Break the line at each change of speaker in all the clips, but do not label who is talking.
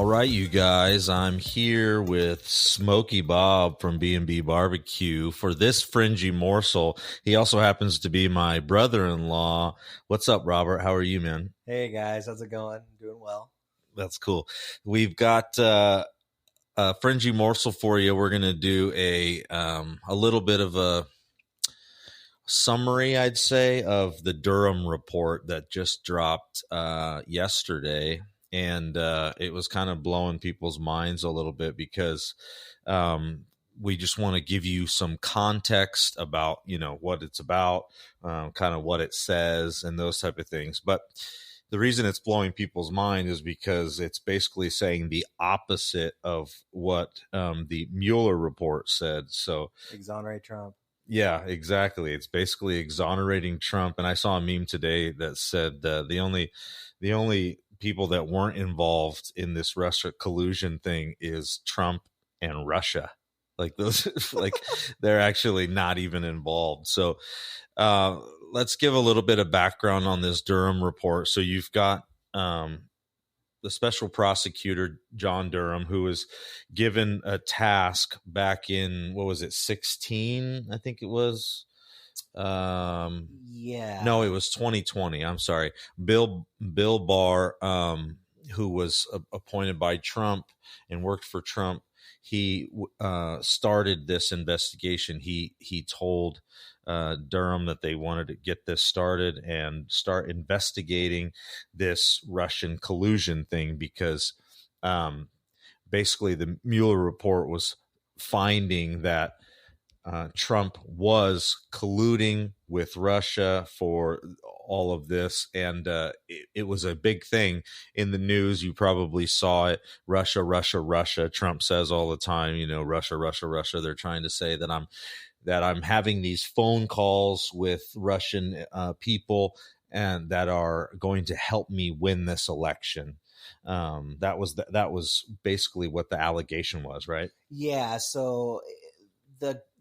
right, you guys, I'm here with Smokey Bob from B&B Barbecue for this fringy morsel. He also happens to be my brother-in-law. What's up, Robert? How are you, man?
Hey, guys. How's it going? Doing well.
That's cool. We've got a fringy morsel for you. We're going to do a little bit of a summary, I'd say, of the Durham report that just dropped yesterday. And it was kind of blowing people's minds a little bit because we just want to give you some context about, what it's about, kind of what it says and those type of things. But the reason it's blowing people's mind is because it's basically saying the opposite of what the Mueller report said. So
exonerate Trump.
Yeah, exactly. It's basically exonerating Trump. And I saw a meme today that said the only people that weren't involved in this Russia collusion thing is Trump and Russia. Like those, like they're actually not even involved. So let's give a little bit of background on this Durham report. So you've got the special prosecutor, John Durham, who was given a task back in, 16? I think it was.
Yeah.
No, it was 2020. I'm sorry. Bill Barr, who was appointed by Trump and worked for Trump, he started this investigation. He told Durham that they wanted to get this started and start investigating this Russian collusion thing because basically the Mueller report was finding that Trump was colluding with Russia for all of this. And it was a big thing in the news. You probably saw it. Russia, Russia, Russia. Trump says all the time, Russia, Russia, Russia. They're trying to say that I'm having these phone calls with Russian people and that are going to help me win this election. That was basically what the allegation was, right?
Yeah. So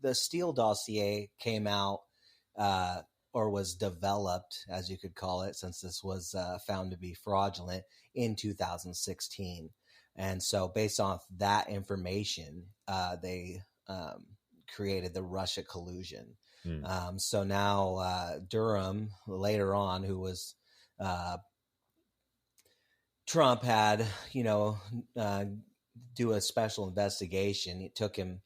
the Steele dossier came out or was developed, as you could call it, since this was found to be fraudulent in 2016. And so based off that information, they created the Russia collusion. So now Durham, later on, who was Trump had, do a special investigation. It took him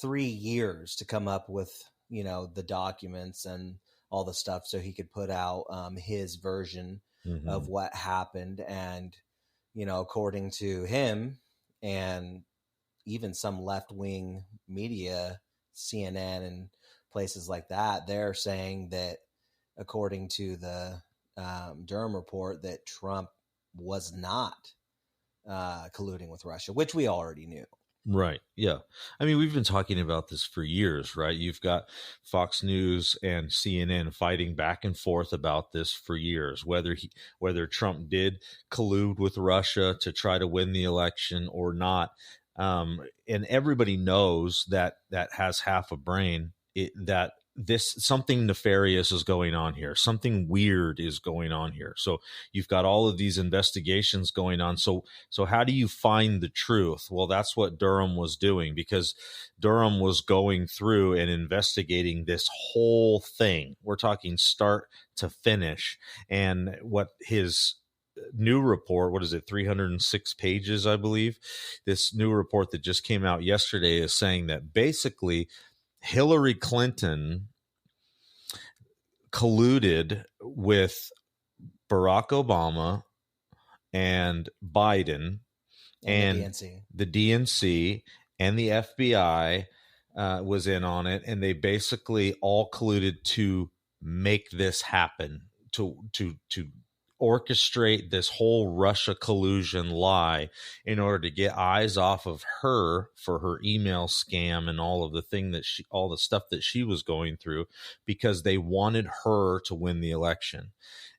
3 years to come up with, the documents and all the stuff so he could put out his version of what happened. And, according to him and even some left-wing media, CNN and places like that, they're saying that according to the Durham report that Trump was not colluding with Russia, which we already knew.
Right. Yeah. I mean, we've been talking about this for years, right? You've got Fox News and CNN fighting back and forth about this for years, whether Trump did collude with Russia to try to win the election or not. And everybody knows that has half a brain, that something nefarious is going on here. Something weird is going on here. So you've got all of these investigations going on. So how do you find the truth? Well, that's what Durham was doing, because Durham was going through and investigating this whole thing. We're talking start to finish. And what his new report, 306 pages, I believe. This new report that just came out yesterday is saying that basically Hillary Clinton colluded with Barack Obama and Biden and the DNC and the FBI was in on it, and they basically all colluded to make this happen, to orchestrate this whole Russia collusion lie in order to get eyes off of her for her email scam and all of all the stuff that she was going through, because they wanted her to win the election.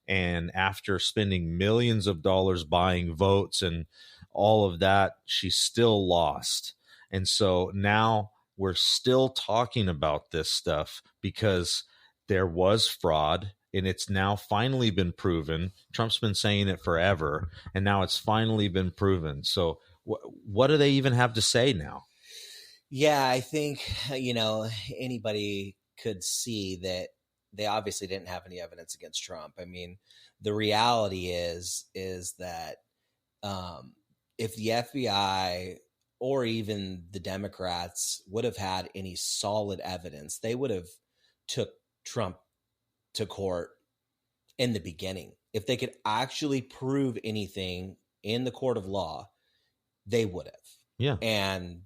And after spending millions of dollars buying votes and all of that, she still lost. And so now we're still talking about this stuff because there was fraud. And it's now finally been proven. Trump's been saying it forever, and now it's finally been proven. So what do they even have to say now?
Yeah, I think, anybody could see that they obviously didn't have any evidence against Trump. I mean, the reality is that if the FBI or even the Democrats would have had any solid evidence, they would have took Trump to court in the beginning. If they could actually prove anything in the court of law, they would have.
Yeah.
And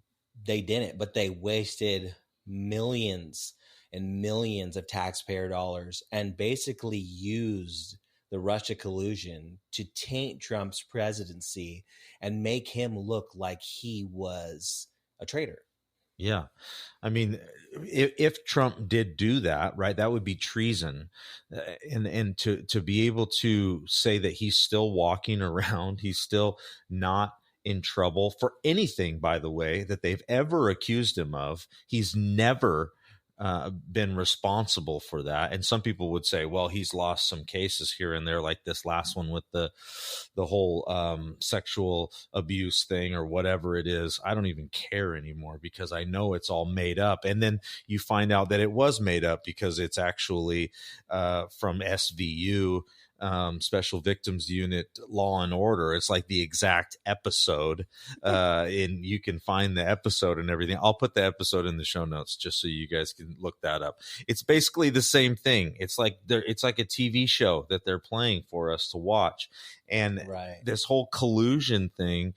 they didn't, but they wasted millions and millions of taxpayer dollars and basically used the Russia collusion to taint Trump's presidency and make him look like he was a traitor.
Yeah. I mean, if Trump did do that, right, that would be treason. And to be able to say that he's still walking around, he's still not in trouble for anything, by the way, that they've ever accused him of. He's never been responsible for that. And some people would say, well, he's lost some cases here and there, like this last one with the whole sexual abuse thing or whatever it is. I don't even care anymore because I know it's all made up. And then you find out that it was made up because it's actually from SVU, Special Victims Unit, Law and Order. It's like the exact episode, and you can find the episode and everything. I'll put the episode in the show notes just so you guys can look that up. It's basically the same thing. It's like a TV show that they're playing for us to watch, and this whole collusion thing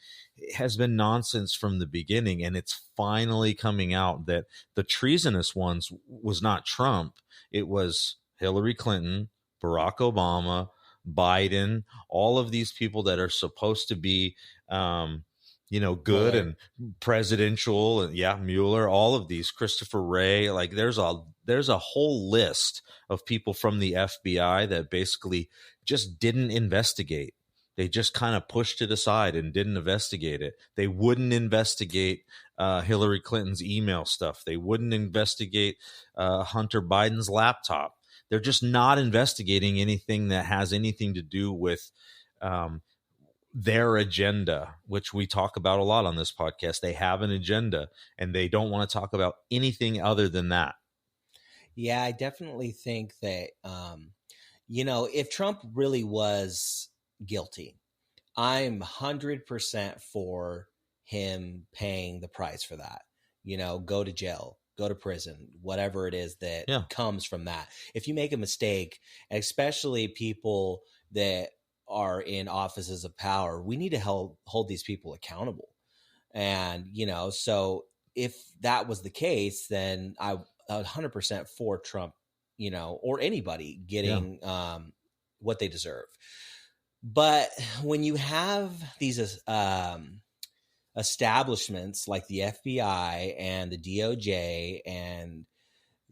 has been nonsense from the beginning, and it's finally coming out that the treasonous ones was not Trump. It was Hillary Clinton, Barack Obama, Biden, all of these people that are supposed to be, good Mueller. And presidential, and Mueller, all of these, Christopher Wray, like there's a whole list of people from the FBI that basically just didn't investigate. They just kind of pushed it aside and didn't investigate it. They wouldn't investigate Hillary Clinton's email stuff. They wouldn't investigate Hunter Biden's laptop. They're just not investigating anything that has anything to do with their agenda, which we talk about a lot on this podcast. They have an agenda, and they don't want to talk about anything other than that.
Yeah, I definitely think that, if Trump really was guilty, I'm 100% for him paying the price for that. Go to jail, go to prison, whatever it is that comes from that. If you make a mistake, especially people that are in offices of power, we need to hold these people accountable. And, so if that was the case, then I 100% for Trump, or anybody getting what they deserve. But when you have these establishments like the FBI and the DOJ, and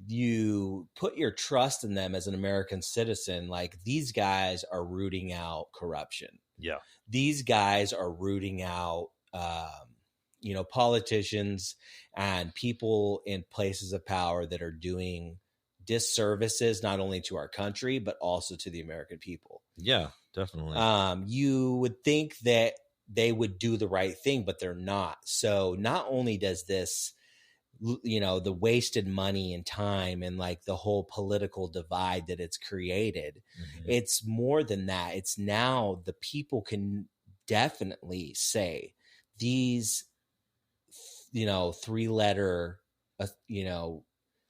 you put your trust in them as an American citizen, like these guys are rooting out corruption.
Yeah.
These guys are rooting out, politicians and people in places of power that are doing disservices, not only to our country, but also to the American people.
Yeah, definitely.
You would think that they would do the right thing, but they're not. So not only does this, the wasted money and time and like the whole political divide that it's created, it's more than that. It's now the people can definitely say these, 3-letter,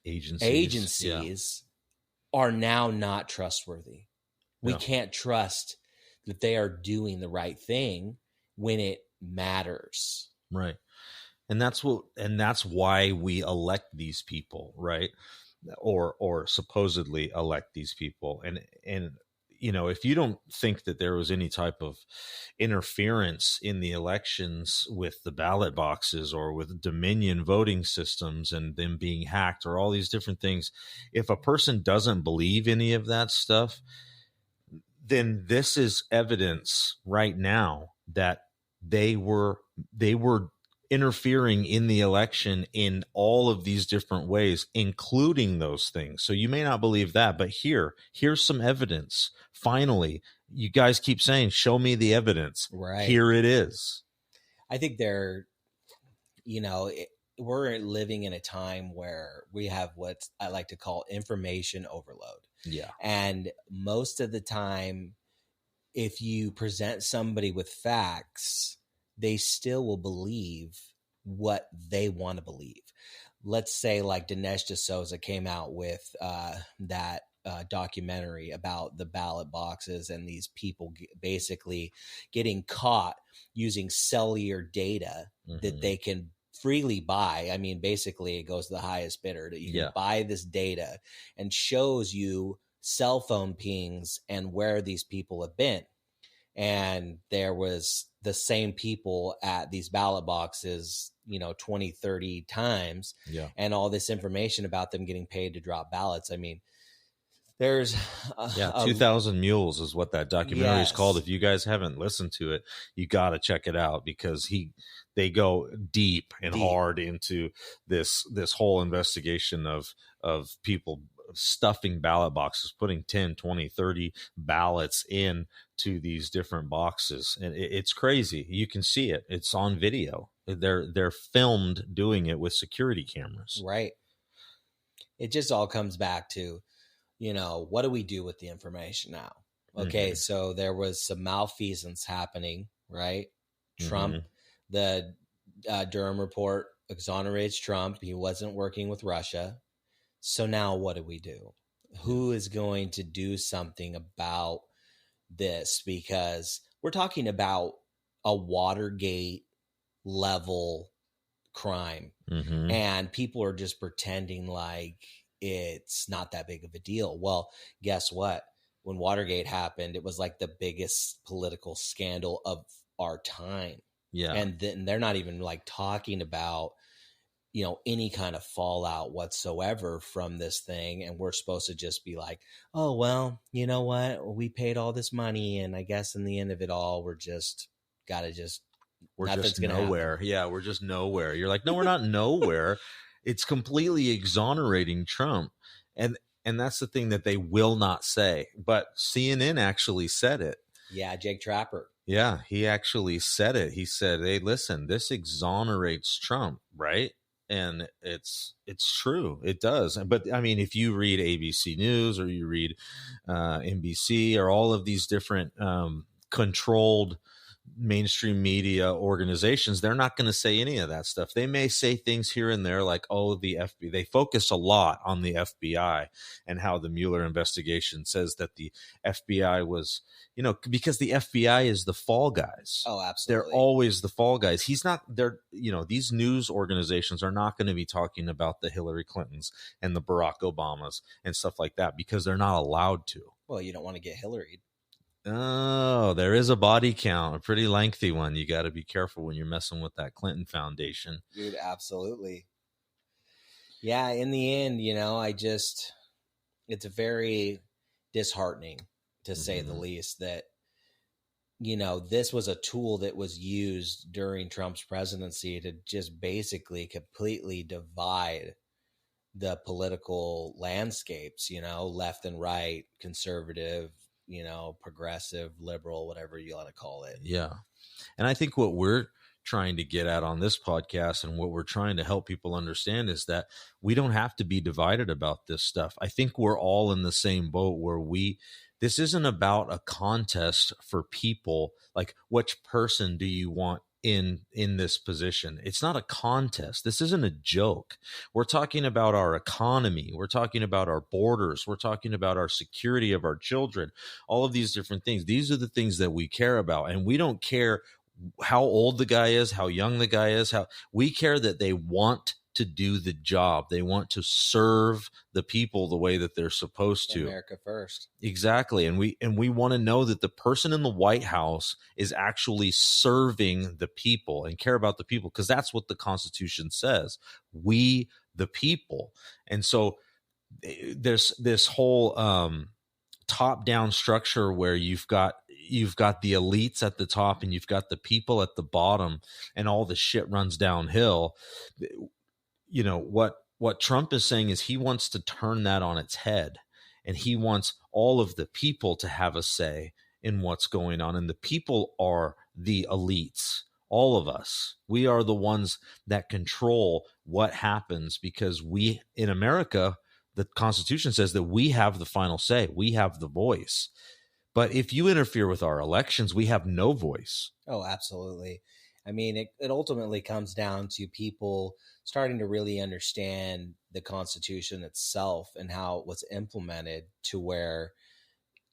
agencies are now not trustworthy. We can't trust that they are doing the right thing when it matters.
Right. And that's why we elect these people, right? Or supposedly elect these people. And if you don't think that there was any type of interference in the elections with the ballot boxes or with Dominion voting systems and them being hacked or all these different things, if a person doesn't believe any of that stuff, then this is evidence right now that they were interfering in the election in all of these different ways, including those things. So you may not believe that, but here's some evidence. Finally, you guys keep saying, show me the evidence.
Right.
Here it is.
I think they're, you know, we're living in a time where we have what I like to call information overload.
Yeah.
And most of the time, if you present somebody with facts, they still will believe what they want to believe. Let's say like Dinesh D'Souza came out with that documentary about the ballot boxes and these people basically getting caught using cellular data that they can freely buy. I mean, basically it goes to the highest bidder that you can buy this data, and shows you cell phone pings and where these people have been. And there was the same people at these ballot boxes, 20, 30 times, and all this information about them getting paid to drop ballots. I mean, there's
2,000 Mules is what that documentary is called. If you guys haven't listened to it, you got to check it out, because they go deep and hard into this whole investigation of people stuffing ballot boxes, putting 10, 20, 30 ballots in to these different boxes. And it's crazy. You can see it. It's on video. They're filmed doing it with security cameras.
Right. It just all comes back to, what do we do with the information now? Okay, so there was some malfeasance happening, right? Trump, the Durham report exonerates Trump. He wasn't working with Russia. So now what do we do? Who is going to do something about this? Because we're talking about a Watergate level crime, and people are just pretending like it's not that big of a deal. Well, guess what? When Watergate happened, it was like the biggest political scandal of our time.
Yeah.
And then they're not even like talking about, any kind of fallout whatsoever from this thing. And we're supposed to just be like, oh, well, you know what? We paid all this money, and I guess in the end of it all, we're just
nowhere.
Happen.
Yeah, we're just nowhere. You're like, no, we're not nowhere. It's completely exonerating Trump. And that's the thing that they will not say. But CNN actually said it.
Yeah, Jake Trapper.
Yeah, he actually said it. He said, hey, listen, this exonerates Trump, right? And it's true. It does. But I mean, if you read ABC News, or you read NBC, or all of these different controlled mainstream media organizations, they're not going to say any of that stuff. They may say things here and there like, oh, the FBI. They focus a lot on the FBI and how the Mueller investigation says that the FBI was, because the FBI is the fall guys.
Oh, absolutely.
They're always the fall guys. He's not there. These news organizations are not going to be talking about the Hillary Clintons and the Barack Obamas and stuff like that, because they're not allowed to.
Well, you don't want to get Hillary.
Oh, there is a body count, a pretty lengthy one. You got to be careful when you're messing with that Clinton Foundation.
Dude, absolutely. Yeah, in the end, it's very disheartening, to say the least, that, this was a tool that was used during Trump's presidency to just basically completely divide the political landscapes, left and right, conservative, progressive, liberal, whatever you want to call it.
Yeah. And I think what we're trying to get at on this podcast, and what we're trying to help people understand, is that we don't have to be divided about this stuff. I think we're all in the same boat, where this isn't about a contest for people, like which person do you want in this position. It's not a contest. This isn't a joke. We're talking about our economy. We're talking about our borders. We're talking about our security of our children, all of these different things. These are the things that we care about. And we don't care how old the guy is, how young the guy is, we care that they want to do the job. They want to serve the people the way that they're supposed to.
America first.
Exactly. And we want to know that the person in the White House is actually serving the people and care about the people, because that's what the Constitution says. We, the people. And so there's this whole top-down structure where you've got the elites at the top and you've got the people at the bottom, and all the shit runs downhill. What Trump is saying is he wants to turn that on its head, and he wants all of the people to have a say in what's going on. And the people are the elites, All of us. We are the ones that control what happens, because we, in America, the Constitution says that we have the final say. We have the voice. But if you interfere with our elections, we have no voice.
Oh, absolutely. I mean, it ultimately comes down to people starting to really understand the Constitution itself and how it was implemented to where,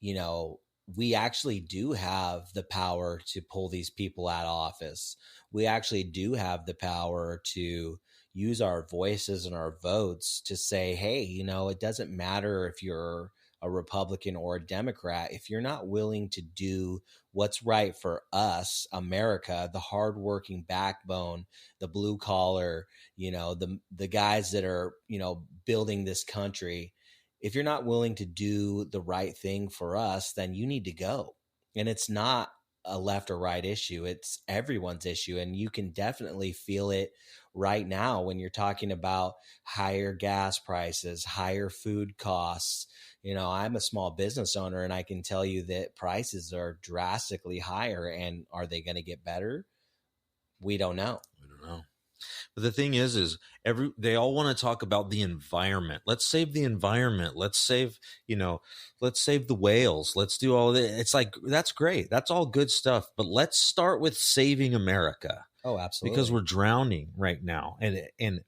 you know, we actually do have the power to pull these people out of office. We actually do have the power to use our voices and our votes to say, hey, you know, it doesn't matter if you're a Republican or a Democrat. If you're not willing to do what's right for us, America, the hardworking backbone, the blue collar, you know, the guys that are, you know, building this country, if you're not willing to do the right thing for us, then you need to go. And it's not a left or right issue. It's everyone's issue. And you can definitely feel it right now when you're talking about higher gas prices, higher food costs. You know, I'm a small business owner and I can tell you that prices are drastically higher. And are they going to get better? We don't know.
We don't know. But the thing is they all want to talk about the environment. Let's save the environment. Let's save, let's save the whales. Let's do all that. It's like, that's great. That's all good stuff. But let's start with saving America.
Oh, absolutely.
Because we're drowning right now. And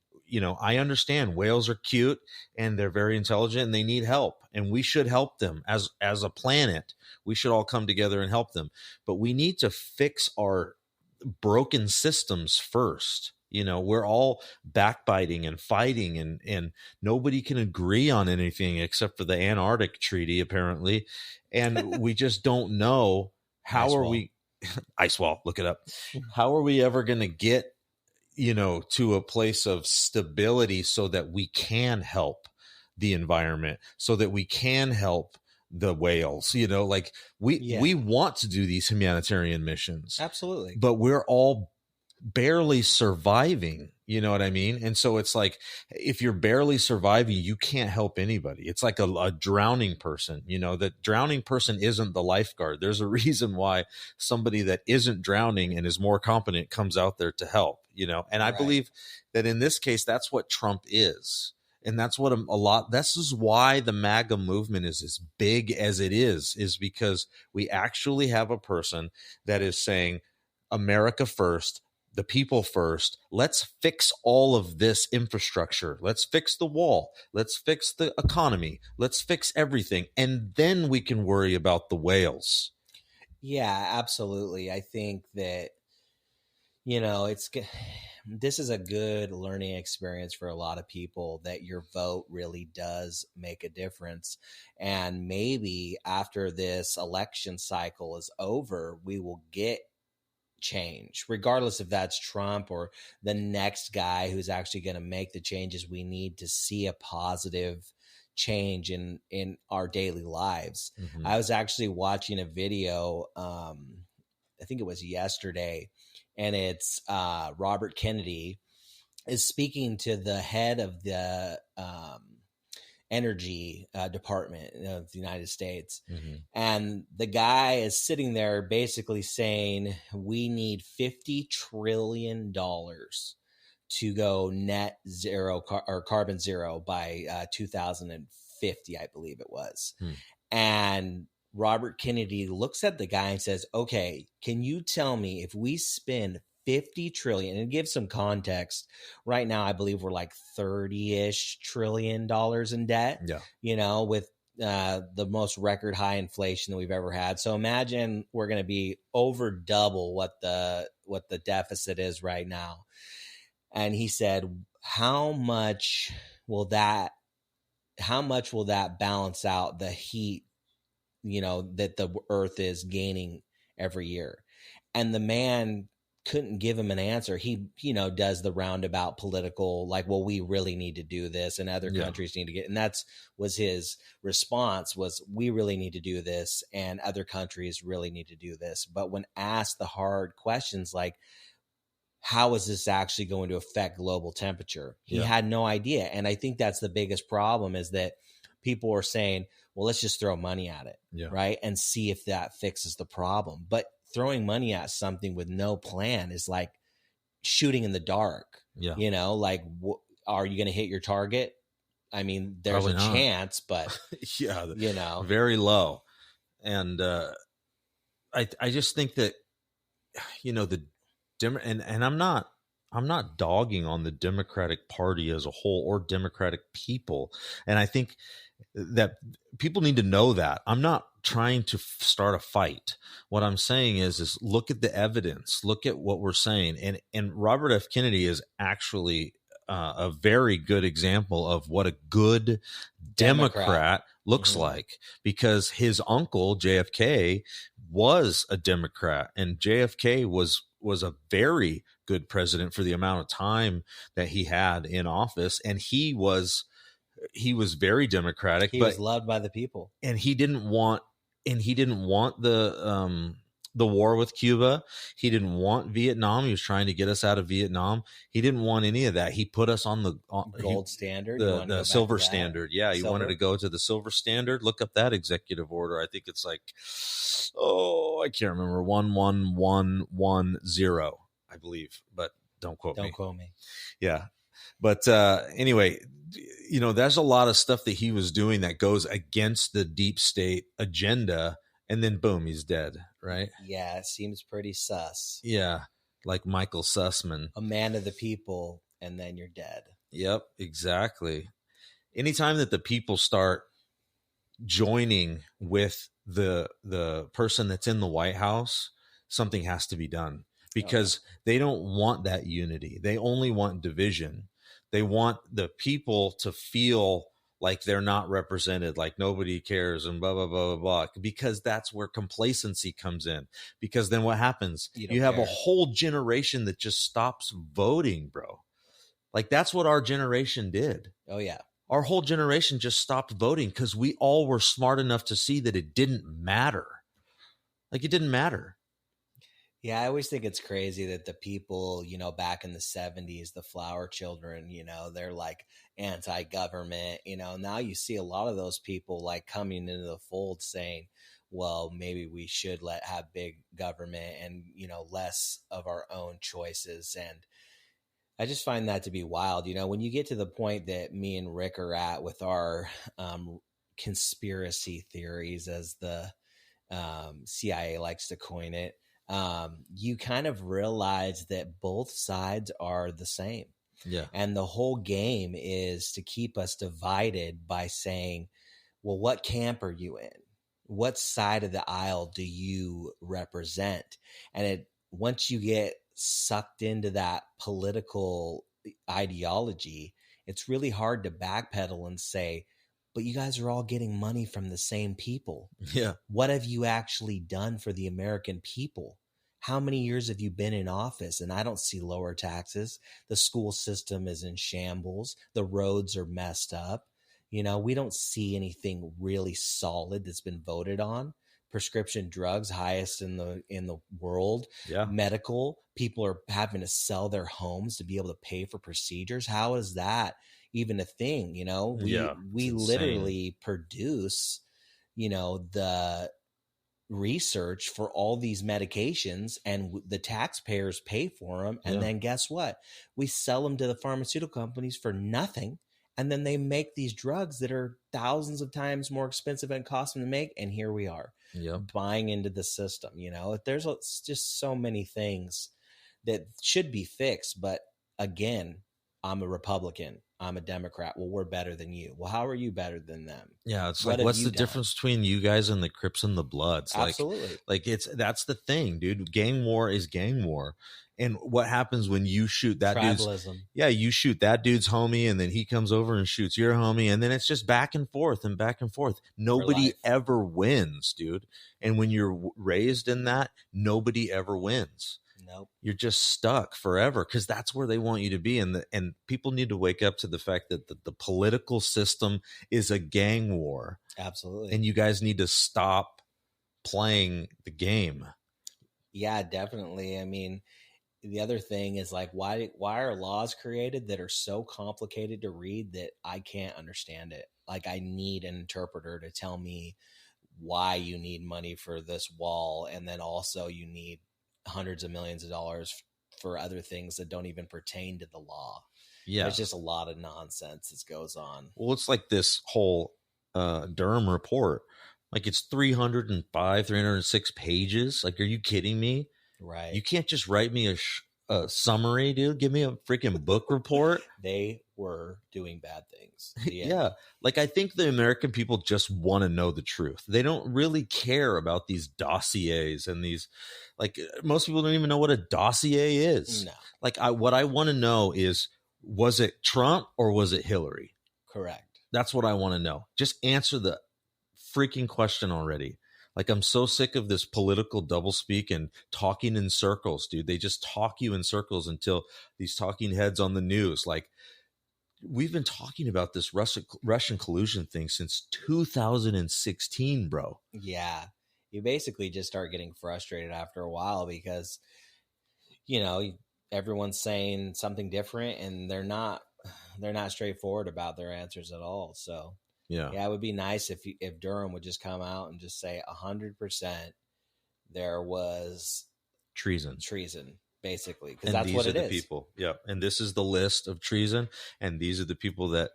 I understand whales are cute and they're very intelligent and they need help. And we should help them as a planet. We should all come together and help them. But we need to fix our broken systems first. We're all backbiting and fighting and nobody can agree on anything except for the Antarctic Treaty, apparently. And we just don't know Ice wall, look it up. How are we ever going to get, to a place of stability so that we can help the environment, so that we can help the whales, we want to do these humanitarian missions.
Absolutely.
But we're all barely surviving, you know what I mean? And so it's like, if you're barely surviving, you can't help anybody. It's like a drowning person, the drowning person isn't the lifeguard. There's a reason why somebody that isn't drowning and is more competent comes out there to help, and I believe that in this case, that's what Trump is. And that's what this is why the MAGA movement is as big as it is because we actually have a person that is saying America first, the people first. Let's fix all of this infrastructure. Let's fix the wall. Let's fix the economy. Let's fix everything. And then we can worry about the whales.
Yeah, absolutely. I think that, this is a good learning experience for a lot of people, that your vote really does make a difference. And maybe after this election cycle is over, we will get change, regardless if that's Trump or the next guy who's actually going to make the changes we need to see a positive change in our daily lives. Mm-hmm. I was actually watching a video, I think it was yesterday, and it's Robert Kennedy is speaking to the head of the energy department of the United States. Mm-hmm. And the guy is sitting there basically saying, we need $50 trillion to go net zero or carbon zero by 2050, I believe it was. And Robert Kennedy looks at the guy and says, okay, can you tell me, if we spend 50 trillion, and give some context, right now I believe we're like 30-ish trillion dollars in debt, with the most record high inflation that we've ever had. So imagine we're going to be over double what the deficit is right now. And he said, how much will that balance out the heat, that the earth is gaining every year? And the man couldn't give him an answer. He, does the roundabout political, like, well, we really need to do this and other countries need to get, and that's was his response was, we really need to do this and other countries really need to do this. But when asked the hard questions, like, how is this actually going to affect global temperature? He had no idea. And I think that's the biggest problem, is that people are saying, well, let's just throw money at it, right? And see if that fixes the problem. But throwing money at something with no plan is like shooting in the dark.
Yeah.
You know, like, are you going to hit your target? I mean, there's
Probably
a
not.
chance, but
Yeah,
you know,
very low. And I just think that, you know, and I'm not dogging on the Democratic Party as a whole or Democratic people. And I think that people need to know that. I'm not trying to start a fight. What I'm saying is look at the evidence, look at what we're saying. And Robert F. Kennedy is actually a very good example of what a good Democrat looks like, because his uncle JFK was a Democrat, and JFK was a very good president for the amount of time that he had in office, and he was very democratic,
he
but
was loved by the people.
and he didn't want the war with Cuba. He didn't want Vietnam. He was trying to get us out of Vietnam. He didn't want any of that. He put us on the
gold standard,
the silver standard. Yeah, he wanted to go to the silver standard. Look up that executive order. I think it's like, oh, I can't remember, 11110, I believe, but don't quote me. Yeah. But anyway, you know, there's a lot of stuff that he was doing that goes against the deep state agenda, and then boom, he's dead, right?
Yeah, it seems pretty sus.
Yeah, like Michael Sussman.
A man of the people, and then you're dead.
Yep, exactly. Anytime that the people start joining with the person that's in the White House, something has to be done, because they don't want that unity. They only want division. They want the people to feel like they're not represented, like nobody cares, and blah, blah, blah, blah, blah, because that's where complacency comes in. Because then what happens? You have a whole generation that just stops voting, bro. Like, that's what our generation did.
Oh, yeah.
Our whole generation just stopped voting because we all were smart enough to see that it didn't matter. Like, it didn't matter.
Yeah, I always think it's crazy that the people, you know, back in the 70s, the flower children, you know, they're like anti-government, you know. Now you see a lot of those people like coming into the fold saying, well, maybe we should have big government and, you know, less of our own choices. And I just find that to be wild. You know, when you get to the point that me and Rick are at with our conspiracy theories, as the CIA likes to coin it, you kind of realize that both sides are the same.
Yeah.
And the whole game is to keep us divided by saying, well, what camp are you in? What side of the aisle do you represent? And once you get sucked into that political ideology, it's really hard to backpedal and say, but you guys are all getting money from the same people.
Yeah.
What have you actually done for the American people? How many years have you been in office? And I don't see lower taxes. The school system is in shambles. The roads are messed up. You know, we don't see anything really solid that's been voted on. Prescription drugs, highest in the world.
Yeah.
Medical, people are having to sell their homes to be able to pay for procedures. How is that even a thing? You know, we literally produce, you know, the research for all these medications, and the taxpayers pay for them. And then guess what? We sell them to the pharmaceutical companies for nothing. And then they make these drugs that are thousands of times more expensive and cost them to make. And here we are buying into the system. You know, there's just so many things that should be fixed. But again, I'm a Republican. I'm a Democrat. Well, we're better than you. Well, how are you better than them?
Yeah, it's like, what's the difference between you guys and the Crips and the Bloods?
Absolutely.
Like that's the thing, dude. Gang war is gang war. And what happens when you shoot that
Tribalism.
you shoot that dude's homie, and then he comes over and shoots your homie, and then it's just back and forth and back and forth. Nobody ever wins, dude. And when you're raised in that, nobody ever wins.
Nope.
You're just stuck forever, because that's where they want you to be. And people need to wake up to the fact that the political system is a gang war.
Absolutely.
And you guys need to stop playing the game.
Yeah, definitely. I mean, the other thing is like, why are laws created that are so complicated to read that I can't understand it? Like, I need an interpreter to tell me why you need money for this wall, and then also you need hundreds of millions of dollars for other things that don't even pertain to the law.
Yeah.
There's just a lot of nonsense that goes on.
Well, it's like this whole Durham report. Like it's 305, 306 pages. Like, are you kidding me?
Right.
You can't just write me a summary, dude. Give me a freaking book report.
They were doing bad things.
Yeah. Like, I think the American people just want to know the truth. They don't really care about these dossiers and these, like, most people don't even know what a dossier is.
No.
Like, what I want to know is, was it Trump or was it Hillary?
Correct.
That's what I want to know. Just answer the freaking question already. Like, I'm so sick of this political doublespeak and talking in circles, dude. They just talk you in circles until these talking heads on the news. Like, we've been talking about this Russian collusion thing since 2016, bro.
Yeah. You basically just start getting frustrated after a while because, you know, everyone's saying something different and they're not straightforward about their answers at all. So yeah, it would be nice if Durham would just come out and just say 100% there was treason, basically, because that's what it is.
People, yeah, and this is the list of treason, and these are the people that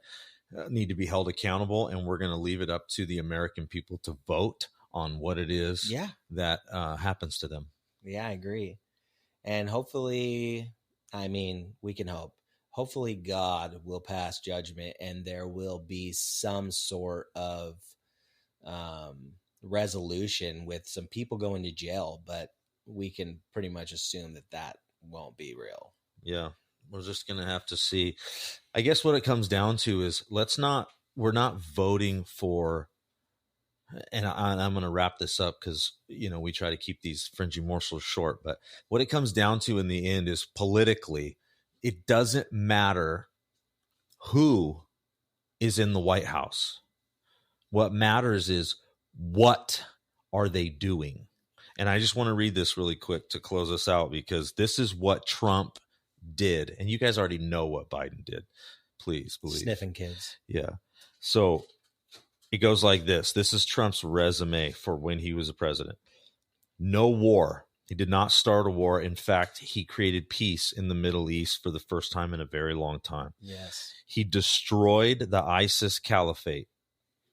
need to be held accountable, and we're going to leave it up to the American people to vote on what it is that happens to them.
Yeah, I agree, and hopefully, I mean, we can hope. Hopefully God will pass judgment and there will be some sort of resolution with some people going to jail, but we can pretty much assume that won't be real.
Yeah. We're just going to have to see. I guess what it comes down to is we're not voting for, and I'm going to wrap this up because, you know, we try to keep these fringy morsels short, but what it comes down to in the end is politically, it doesn't matter who is in the White House. What matters is what are they doing? And I just want to read this really quick to close us out because this is what Trump did. And you guys already know what Biden did. Please believe.
Sniffing kids.
Yeah. So it goes like this. This is Trump's resume for when he was a president. No war. He did not start a war. In fact, he created peace in the Middle East for the first time in a very long time.
Yes.
He destroyed the ISIS caliphate.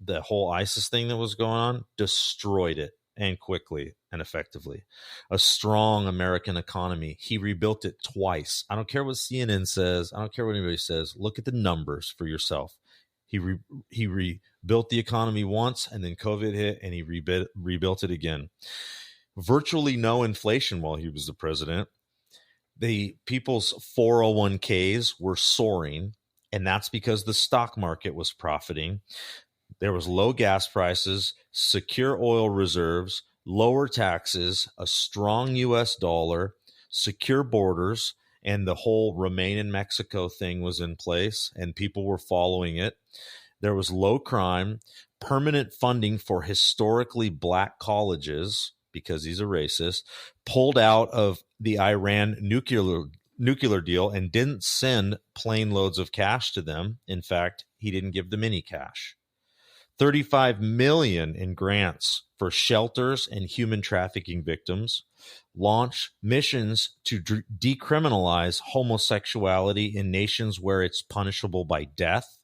The whole ISIS thing that was going on, destroyed it, and quickly and effectively. A strong American economy. He rebuilt it twice. I don't care what CNN says. I don't care what anybody says. Look at the numbers for yourself. He rebuilt the economy once, and then COVID hit, and he rebuilt it again. Virtually no inflation while he was the president. The people's 401ks were soaring, and that's because the stock market was profiting. There was low gas prices, secure oil reserves, lower taxes, a strong U.S. dollar, secure borders, and the whole Remain in Mexico thing was in place, and people were following it. There was low crime, permanent funding for historically black colleges, because he's a racist, pulled out of the Iran nuclear deal and didn't send plane loads of cash to them. In fact, he didn't give them any cash. $35 million in grants for shelters and human trafficking victims, launch missions to decriminalize homosexuality in nations where it's punishable by death,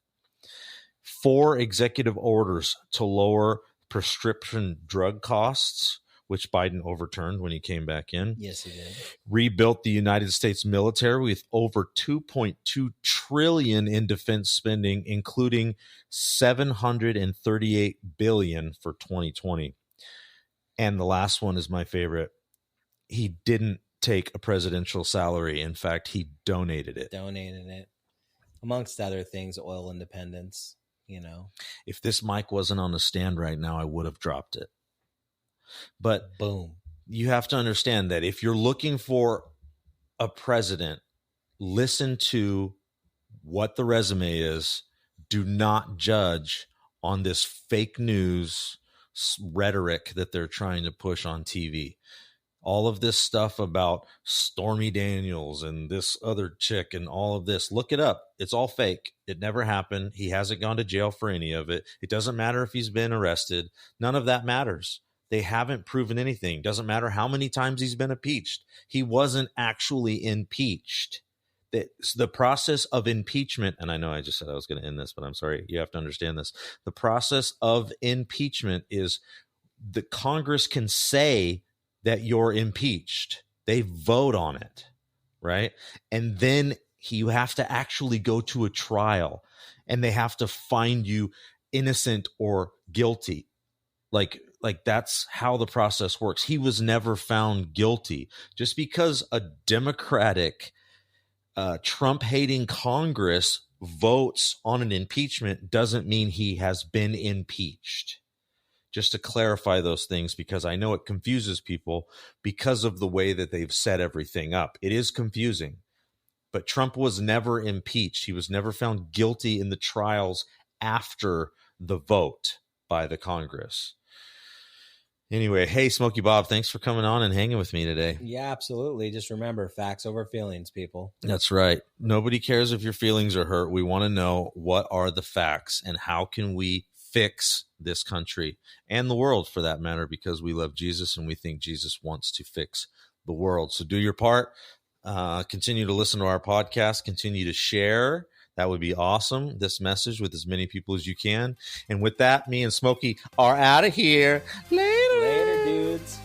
4 executive orders to lower prescription drug costs, which Biden overturned when he came back in.
Yes, he did.
Rebuilt the United States military with over $2.2 trillion in defense spending, including $738 billion for 2020. And the last one is my favorite. He didn't take a presidential salary. In fact, he donated it.
Amongst other things, oil independence, you know.
If this mic wasn't on the stand right now, I would have dropped it. But
boom,
you have to understand that if you're looking for a president, listen to what the resume is. Do not judge on this fake news rhetoric that they're trying to push on TV. All of this stuff about Stormy Daniels and this other chick and all of this, look it up. It's all fake. It never happened. He hasn't gone to jail for any of it. It doesn't matter if he's been arrested. None of that matters. They haven't proven anything. Doesn't matter how many times he's been impeached. He wasn't actually impeached. The process of impeachment, and I know I just said I was going to end this, but I'm sorry. You have to understand this. The process of impeachment is the Congress can say that you're impeached. They vote on it, right? And then you have to actually go to a trial, and they have to find you innocent or guilty. Like that's how the process works. He was never found guilty. Just because a Democratic Trump-hating Congress votes on an impeachment doesn't mean he has been impeached. Just to clarify those things, because I know it confuses people because of the way that they've set everything up. It is confusing, but Trump was never impeached. He was never found guilty in the trials after the vote by the Congress. Anyway, hey, Smokey Bob, thanks for coming on and hanging with me today.
Yeah, absolutely. Just remember, facts over feelings, people.
That's right. Nobody cares if your feelings are hurt. We want to know what are the facts and how can we fix this country and the world for that matter, because we love Jesus and we think Jesus wants to fix the world. So do your part. Continue to listen to our podcast. Continue to share. That would be awesome. This message with as many people as you can. And with that, me and Smokey are out of here. Later,
dudes.